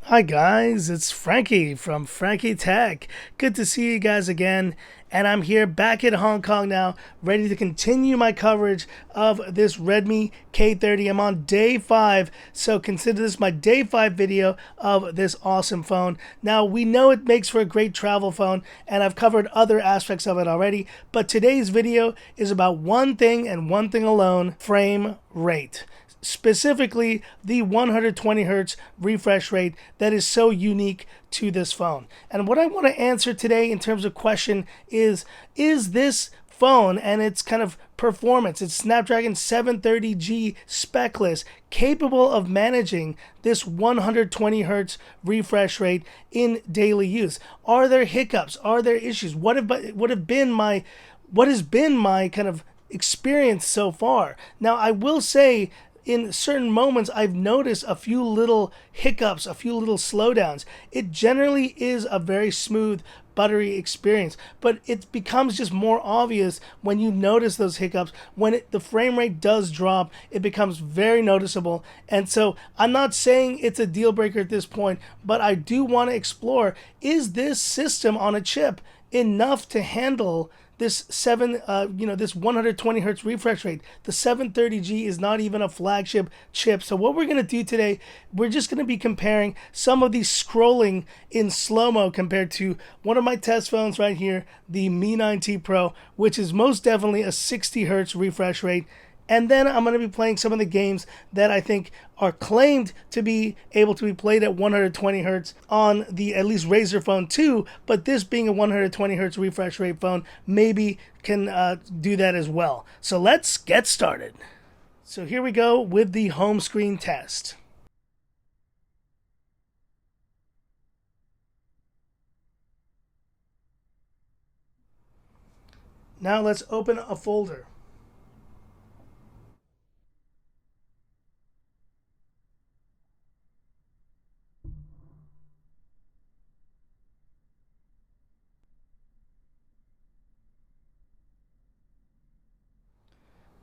Hi guys, it's Frankie from Frankie Tech. Good to see you guys again, and I'm here back in Hong Kong now, ready to continue my coverage of this Redmi K30. I'm on day 5, so consider this my day 5 video of this awesome phone. Now, we know it makes for a great travel phone, and I've covered other aspects of it already, but today's video is about one thing and one thing alone: frame rate. Specifically the 120 hertz refresh rate that is so unique to this phone. And what I want to answer today in terms of question is this phone and its kind of performance, its Snapdragon 730G specless, capable of managing this 120 hertz refresh rate in daily use? Are there hiccups? Are there issues? What has been my kind of experience so far? Now, I will say, in certain moments, I've noticed a few little hiccups, a few little slowdowns. It generally is a very smooth, buttery experience, but it becomes just more obvious when you notice those hiccups. When the frame rate does drop, it becomes very noticeable. And so I'm not saying it's a deal breaker at this point, but I do want to explore, is this system on a chip enough to handle this this 120 hertz refresh rate? The 730G is not even a flagship chip. So what we're going to do today, we're just going to be comparing some of these scrolling in slow-mo compared to one of my test phones right here, the Mi 9T Pro, which is most definitely a 60 hertz refresh rate. And then I'm going to be playing some of the games that I think are claimed to be able to be played at 120 hertz on the at least Razer Phone 2, but this being a 120 hertz refresh rate phone maybe can do that as well. So let's get started. So here we go with the home screen test. Now let's open a folder.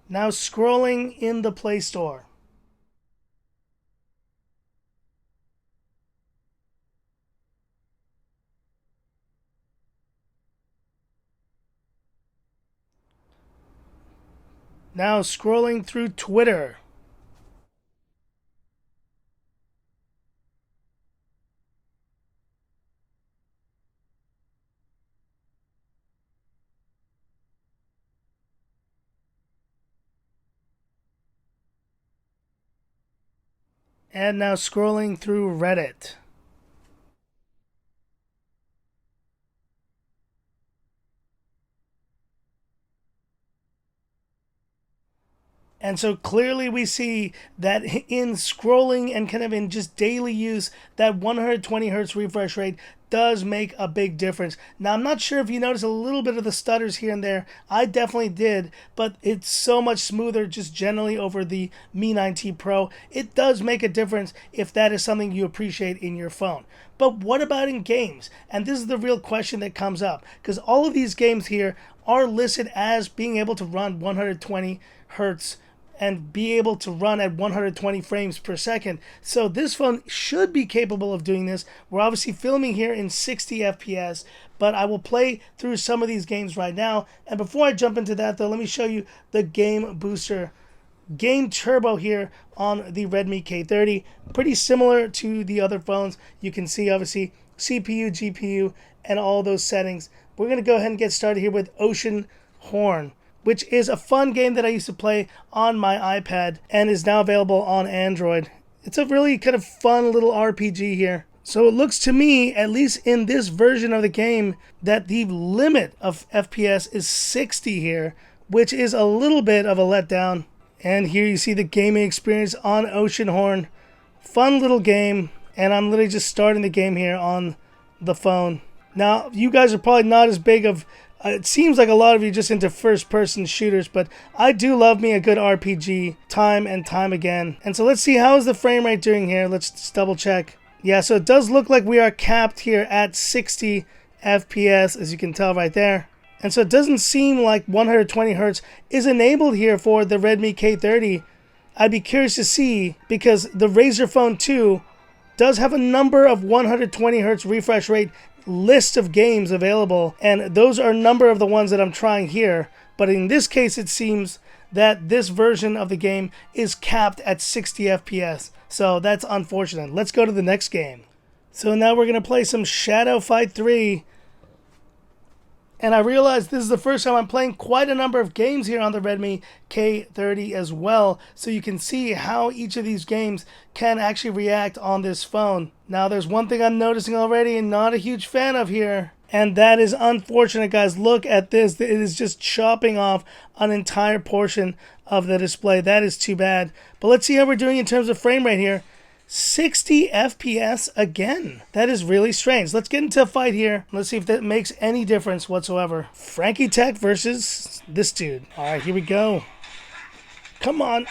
Now scrolling in the Play Store. Now scrolling through Twitter. And now scrolling through Reddit. And so clearly we see that in scrolling and kind of in just daily use, that 120 hertz refresh rate does make a big difference. Now, I'm not sure if you notice a little bit of the stutters here and there. I definitely did, but it's so much smoother just generally over the Mi 9T Pro. It does make a difference if that is something you appreciate in your phone. But what about in games? And this is the real question that comes up, because all of these games here are listed as being able to run 120 hertz and be able to run at 120 frames per second. So this phone should be capable of doing this. We're obviously filming here in 60 FPS, but I will play through some of these games right now. And before I jump into that though, let me show you the game booster, game turbo here on the Redmi K30. Pretty similar to the other phones. You can see obviously CPU, GPU, and all those settings. We're going to go ahead and get started here with Ocean Horn, which is a fun game that I used to play on my iPad and is now available on Android. It's a really kind of fun little RPG here. So it looks to me, at least in this version of the game, that the limit of FPS is 60 here, which is a little bit of a letdown. And here you see the gaming experience on Ocean Horn. Fun little game, and I'm literally just starting the game here on the phone. Now, you guys are probably not as big of it seems like a lot of you just into first-person shooters, but I do love me a good RPG time and time again. And so let's see, how is the frame rate doing here? Let's just double check. Yeah, so it does look like we are capped here at 60 FPS, as you can tell right there. And so it doesn't seem like 120 hertz is enabled here for the Redmi K30. I'd be curious to see, because the Razer Phone 2 does have a number of 120 hertz refresh rate list of games available, and those are a number of the ones that I'm trying here. But in this case, it seems that this version of the game is capped at 60 FPS. So that's unfortunate. Let's go to the next game. So now we're going to play some Shadow Fight 3. And I realize this is the first time I'm playing quite a number of games here on the Redmi K30 as well. So you can see how each of these games can actually react on this phone. Now there's one thing I'm noticing already and not a huge fan of here. And that is unfortunate, guys. Look at this. It is just chopping off an entire portion of the display. That is too bad. But let's see how we're doing in terms of frame rate here. 60 FPS again. That is really strange. Let's get into a fight here. Let's see if that makes any difference whatsoever. Frankie Tech versus this dude. All right, here we go. Come on.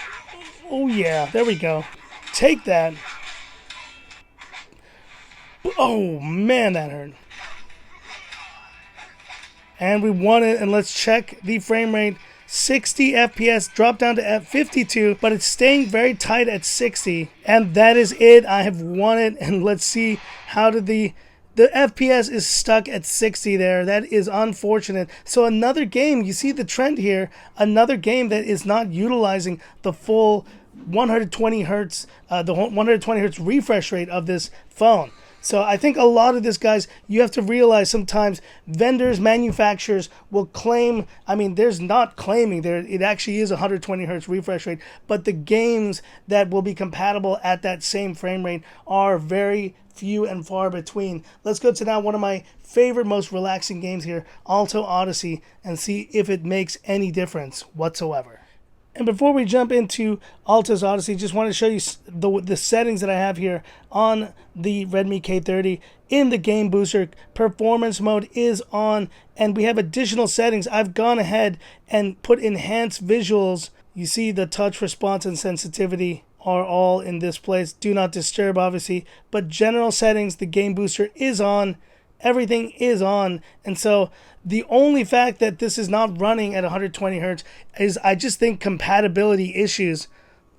Oh, yeah. There we go. Take that. Oh, man, that hurt. And we won it, and let's check the frame rate. 60 FPS, dropped down to 52, but it's staying very tight at 60. And that is it. I have won it, and let's see how did the FPS is stuck at 60 there. That is unfortunate. So another game, you see the trend here, another game that is not utilizing the full 120 hertz, the 120 hertz refresh rate of this phone. So I think a lot of this, guys, you have to realize sometimes vendors, manufacturers will claim, I mean, there's not claiming there, it actually is 120 hertz refresh rate, but the games that will be compatible at that same frame rate are very few and far between. Let's go to now one of my favorite, most relaxing games here, Alto Odyssey, and see if it makes any difference whatsoever. And before we jump into Alto's Odyssey, just want to show you the settings that I have here on the Redmi K30. In the game booster, performance mode is on, and we have additional settings. I've gone ahead and put enhanced visuals. You see the touch response and sensitivity are all in this place. Do not disturb, obviously, but general settings, the game booster is on. Everything is on, and so the only fact that this is not running at 120 hertz is, I just think, compatibility issues.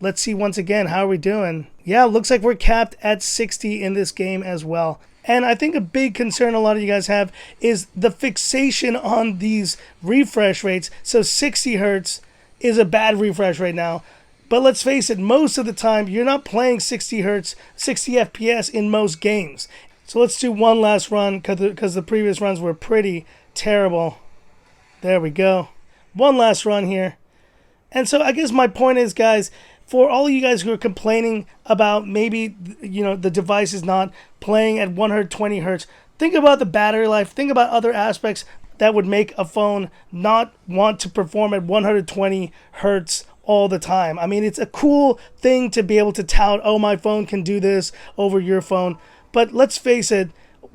Let's see once again, how are we doing? Yeah, looks like we're capped at 60 in this game as well. And I think a big concern a lot of you guys have is the fixation on these refresh rates. So 60 hertz is a bad refresh rate now. But let's face it, most of the time, you're not playing 60 hertz, 60 FPS in most games. So let's do one last run because the previous runs were pretty terrible. There we go. One last run here. And so I guess my point is, guys, for all of you guys who are complaining about maybe, you know, the device is not playing at 120 hertz, think about the battery life. Think about other aspects that would make a phone not want to perform at 120 hertz all the time. I mean, it's a cool thing to be able to tout, oh, my phone can do this over your phone. But let's face it,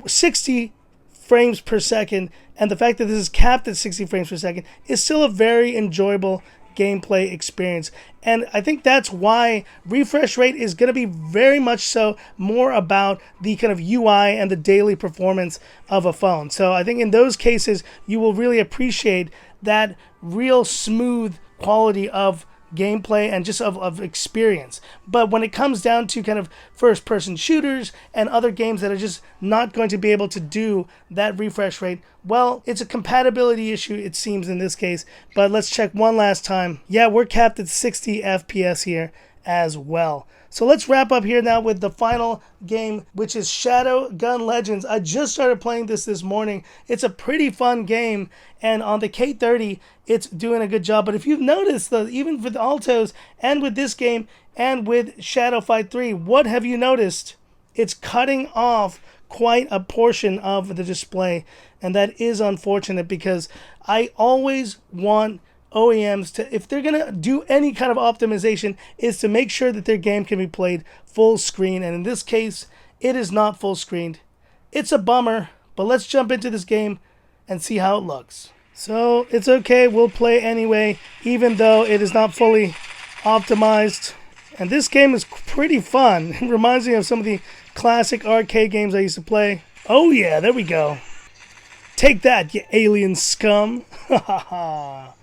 60 frames per second, and the fact that this is capped at 60 frames per second is still a very enjoyable gameplay experience. And I think that's why refresh rate is going to be very much so more about the kind of UI and the daily performance of a phone. So I think in those cases, you will really appreciate that real smooth quality of gameplay and just of experience. But when it comes down to kind of first-person shooters and other games that are just not going to be able to do that refresh rate, well, it's a compatibility issue, it seems, in this case. But let's check one last time. Yeah, we're capped at 60 FPS here as well. So let's wrap up here now with the final game, which is Shadowgun Legends. I just started playing this morning. It's a pretty fun game, and on the K30, it's doing a good job. But if you've noticed, though, even for the Altos and with this game and with Shadow Fight 3, what have you noticed? It's cutting off quite a portion of the display, and that is unfortunate because I always want OEMs to, if they're going to do any kind of optimization, is to make sure that their game can be played full screen. And in this case, it is not full screened. It's a bummer, but let's jump into this game and see how it looks. So it's okay, we'll play anyway, even though it is not fully optimized. And this game is pretty fun. It reminds me of some of the classic arcade games I used to play. Oh yeah, there we go. Take that, you alien scum. Ha ha ha.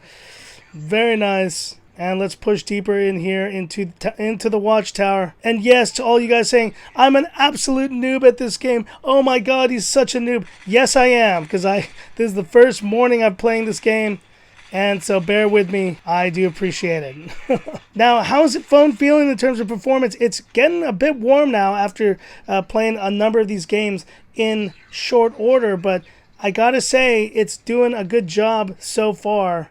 Very nice. And let's push deeper in here into the watchtower. And yes, to all you guys saying, I'm an absolute noob at this game. Oh my god, he's such a noob. Yes, I am, because this is the first morning I'm playing this game. And so bear with me. I do appreciate it. Now, how's the phone feeling in terms of performance? It's getting a bit warm now after playing a number of these games in short order. But I gotta say, it's doing a good job so far.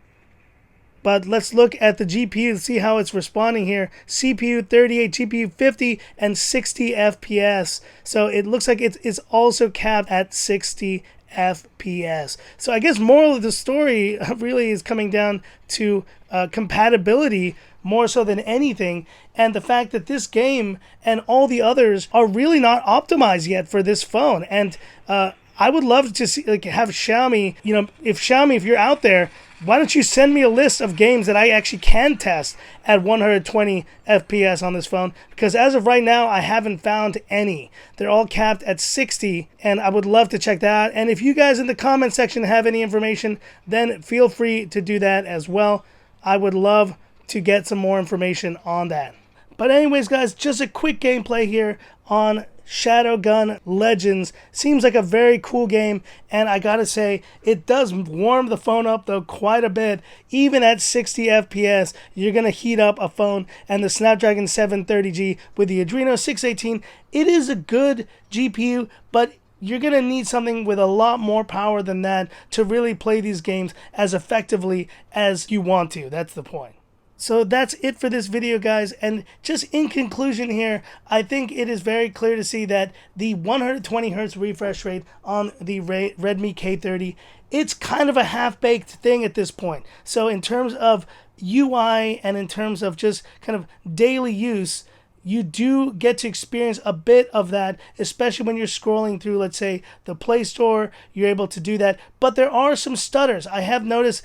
But let's look at the GPU to see how it's responding here. CPU 38, GPU 50, and 60 FPS. So it looks like it's also capped at 60 FPS. So I guess moral of the story really is coming down to compatibility more so than anything, and the fact that this game and all the others are really not optimized yet for this phone. And I would love to see, like, have Xiaomi, if you're out there, why don't you send me a list of games that I actually can test at 120 FPS on this phone? Because as of right now, I haven't found any. They're all capped at 60, and I would love to check that out. And if you guys in the comment section have any information, then feel free to do that as well. I would love to get some more information on that. But anyways, guys, just a quick gameplay here on Shadowgun Legends. Seems like a very cool game, and I gotta say, it does warm the phone up though quite a bit. Even at 60 FPS, you're gonna heat up a phone, and the Snapdragon 730G with the Adreno 618, it is a good GPU, but you're going to need something with a lot more power than that to really play these games as effectively as you want to. That's the point. So that's it for this video, guys, and just in conclusion here, I think it is very clear to see that the 120 Hz refresh rate on the Redmi K30, it's kind of a half-baked thing at this point. So in terms of UI and in terms of just kind of daily use, you do get to experience a bit of that, especially when you're scrolling through, let's say, the Play Store. You're able to do that. But there are some stutters. I have noticed,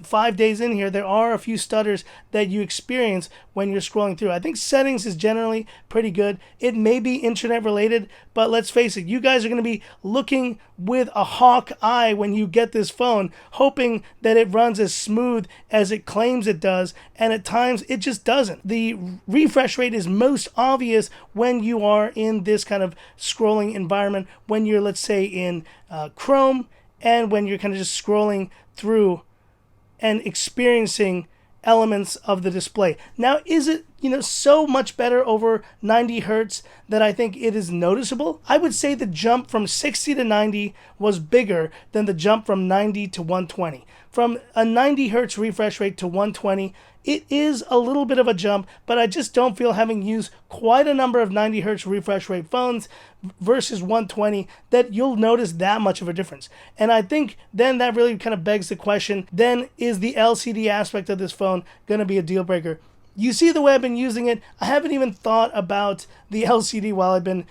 5 days in here, there are a few stutters that you experience when you're scrolling through. I think settings is generally pretty good. It may be internet related, but let's face it, you guys are going to be looking with a hawk eye when you get this phone, hoping that it runs as smooth as it claims it does, and at times it just doesn't. The refresh rate is most obvious when you are in this kind of scrolling environment, when you're, let's say, in Chrome, and when you're kind of just scrolling through and experiencing elements of the display. Now, is it, so much better over 90 Hertz that I think it is noticeable? I would say the jump from 60 to 90 was bigger than the jump from 90 to 120. From a 90 Hertz refresh rate to 120, it is a little bit of a jump, but I just don't feel, having used quite a number of 90 Hertz refresh rate phones versus 120, that you'll notice that much of a difference. And I think then that really kind of begs the question, then is the LCD aspect of this phone going to be a deal breaker? You see the way I've been using it. I haven't even thought about the LCD while I've been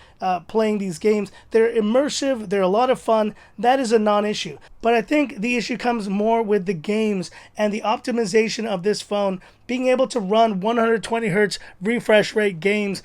playing these games. They're immersive. They're a lot of fun. That is a non-issue. But I think the issue comes more with the games and the optimization of this phone. Being able to run 120 Hertz refresh rate games,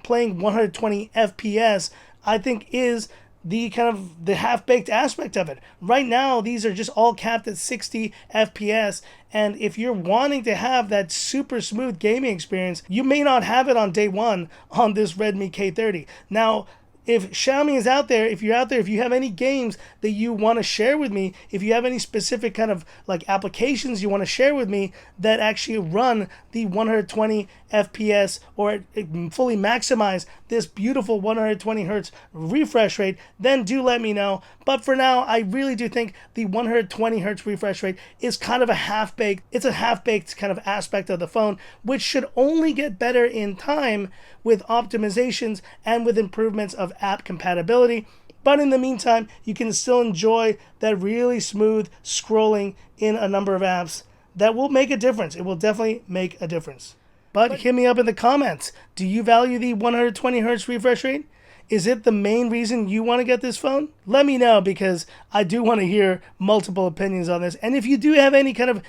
playing 120 FPS, I think is the kind of the half-baked aspect of it. Right now, these are just all capped at 60 FPS, and if you're wanting to have that super smooth gaming experience, you may not have it on day one on this Redmi K30. Now, if Xiaomi is out there, if you're out there, if you have any games that you want to share with me, if you have any specific kind of like applications you want to share with me that actually run the 120 FPS or fully maximize this beautiful 120 Hertz refresh rate, then do let me know. But for now, I really do think the 120 Hertz refresh rate is kind of a half-baked, it's a half-baked kind of aspect of the phone, which should only get better in time with optimizations and with improvements of app compatibility. But in the meantime, you can still enjoy that really smooth scrolling in a number of apps that will make a difference. It will definitely make a difference. But hit me up in the comments. Do you value the 120 Hertz refresh rate? Is it the main reason you want to get this phone? Let me know, because I do want to hear multiple opinions on this. And if you do have any kind of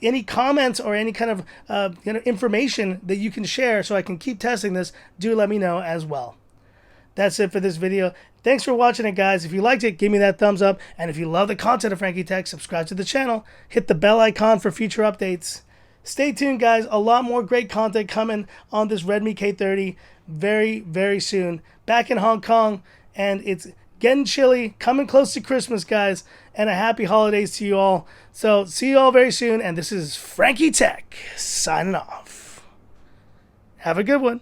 any comments or any kind of information that you can share so I can keep testing this, do let me know as well. That's it for this video. Thanks for watching it, guys. If you liked it, give me that thumbs up. And if you love the content of Frankie Tech, subscribe to the channel. Hit the bell icon for future updates. stay tuned, guys. A lot more great content coming on this Redmi K30 very, very soon. Back in Hong Kong, and it's getting chilly, coming close to Christmas, guys, and a happy holidays to you all. So see you all very soon, and this is Frankie Tech signing off. Have a good one.